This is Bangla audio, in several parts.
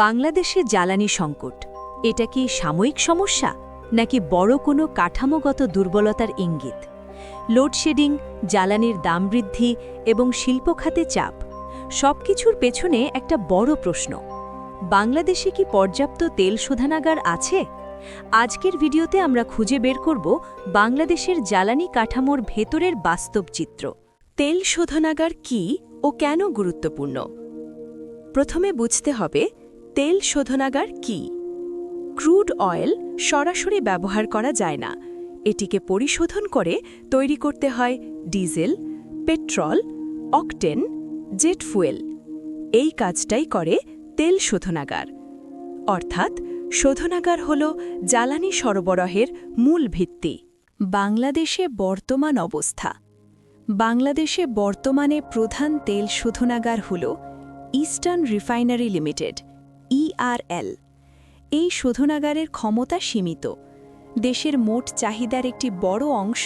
বাংলাদেশে জ্বালানি সংকট এটা কি সাময়িক সমস্যা নাকি বড় কোনো কাঠামোগত দুর্বলতার ইঙ্গিত? লোডশেডিং, জ্বালানির দাম বৃদ্ধি এবং শিল্প খাতে চাপ সবকিছুর পেছনে একটা বড় প্রশ্ন। বাংলাদেশে কি পর্যাপ্ত তেল শোধনাগার আছে? আজকের ভিডিওতে আমরা খুঁজে বের করব বাংলাদেশের জ্বালানি কাঠামোর ভেতরের বাস্তব চিত্র। তেল শোধনাগার কি ও কেন গুরুত্বপূর্ণ? প্রথমে বুঝতে হবে তেল শোধনাগার কি। ক্রুড অয়েল সরাসরি ব্যবহার করা যায় না, এটিকে পরিশোধন করে তৈরি করতে হয় diesel, petrol, octane, jet fuel. এই কাজটাই করে তেল শোধনাগার। অর্থাৎ শোধনাগার হল জ্বালানি সরবরাহের মূল ভিত্তি। বাংলাদেশে বর্তমান অবস্থা। বাংলাদেশে বর্তমানে প্রধান তেল শোধনাগার হল ইস্টার্ন রিফাইনারি লিমিটেড (ERL). এই শোধনাগারের ক্ষমতা সীমিত। দেশের মোট চাহিদার একটি বড় অংশ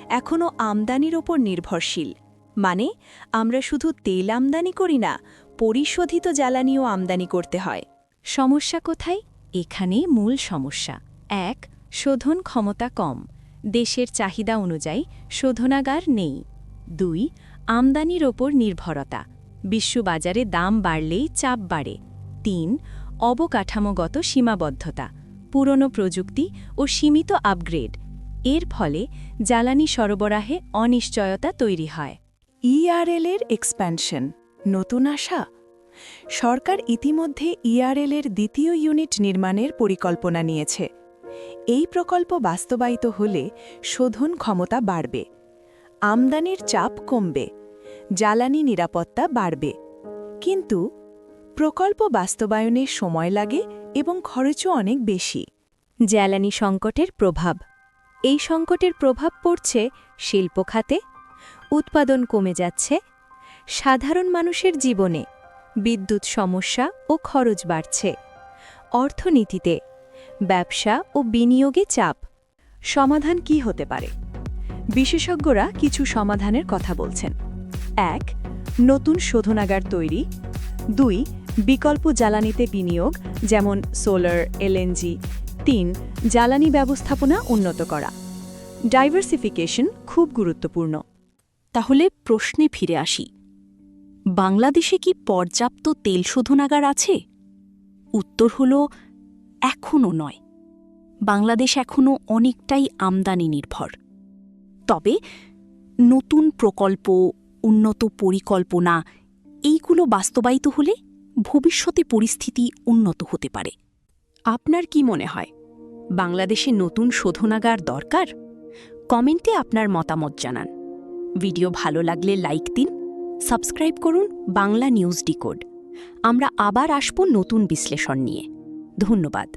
এখনও আমদানির ওপর নির্ভরশীল। মানে আমরা শুধু তেল আমদানি করি না, পরিশোধিত জ্বালানিও আমদানি করতে হয়। সমস্যা কোথায়? এখানেই মূল সমস্যা। ১. শোধন ক্ষমতা কম, দেশের চাহিদা অনুযায়ী শোধনাগার নেই। ২. আমদানির ওপর নির্ভরতা, বিশ্ববাজারে দাম বাড়লেই চাপ বাড়ে। ৩. অবকাঠামোগত সীমাবদ্ধতা, পুরনো প্রযুক্তি ও সীমিত আপগ্রেড। এর ফলে জ্বালানি সরবরাহে অনিশ্চয়তা তৈরি হয়। ERL এর এক্সপ্যানশন, নতুন আশা। সরকার ইতিমধ্যে ERL এর দ্বিতীয় ইউনিট নির্মাণের পরিকল্পনা নিয়েছে। এই প্রকল্প বাস্তবায়িত হলে শোধন ক্ষমতা বাড়বে, আমদানির চাপ কমবে, জ্বালানি নিরাপত্তা বাড়বে। কিন্তু প্রকল্প বাস্তবায়নে সময় লাগে এবং খরচও অনেক বেশি। জ্বালানি সংকটের প্রভাব। এই সংকটের প্রভাব পড়ছে শিল্প খাতে, উৎপাদন কমে যাচ্ছে, সাধারণ মানুষের জীবনে, বিদ্যুৎ সমস্যা ও খরচ বাড়ছে, অর্থনীতিতে, ব্যবসা ও বিনিয়োগে চাপ। সমাধান কি হতে পারে? বিশেষজ্ঞরা কিছু সমাধানের কথা বলছেন। ১. নতুন শোধনাগার তৈরি। ২. বিকল্প জ্বালানিতে বিনিয়োগ, যেমন সোলার, LNG। ৩. জ্বালানি ব্যবস্থাপনা উন্নত করা। ডাইভার্সিফিকেশন খুব গুরুত্বপূর্ণ। তাহলে প্রশ্নে ফিরে আসি, বাংলাদেশে কি পর্যাপ্ত তেল শোধনাগার আছে? উত্তর হল এখনও নয়। বাংলাদেশ এখনও অনেকটাই আমদানি নির্ভর। তবে নতুন প্রকল্প, উন্নত পরিকল্পনা এইগুলো বাস্তবায়িত হলে ভবিষ্যতে পরিস্থিতি উন্নত হতে পারে। আপনার কি মনে হয়, বাংলাদেশে নতুন শোধনাগার দরকার? কমেন্টে আপনার মতামত জানান। ভিডিও ভালো লাগলে লাইক দিন, সাবস্ক্রাইব করুন বাংলা নিউজ ডিকোড। আমরা আবার আসব নতুন বিশ্লেষণ নিয়ে। ধন্যবাদ।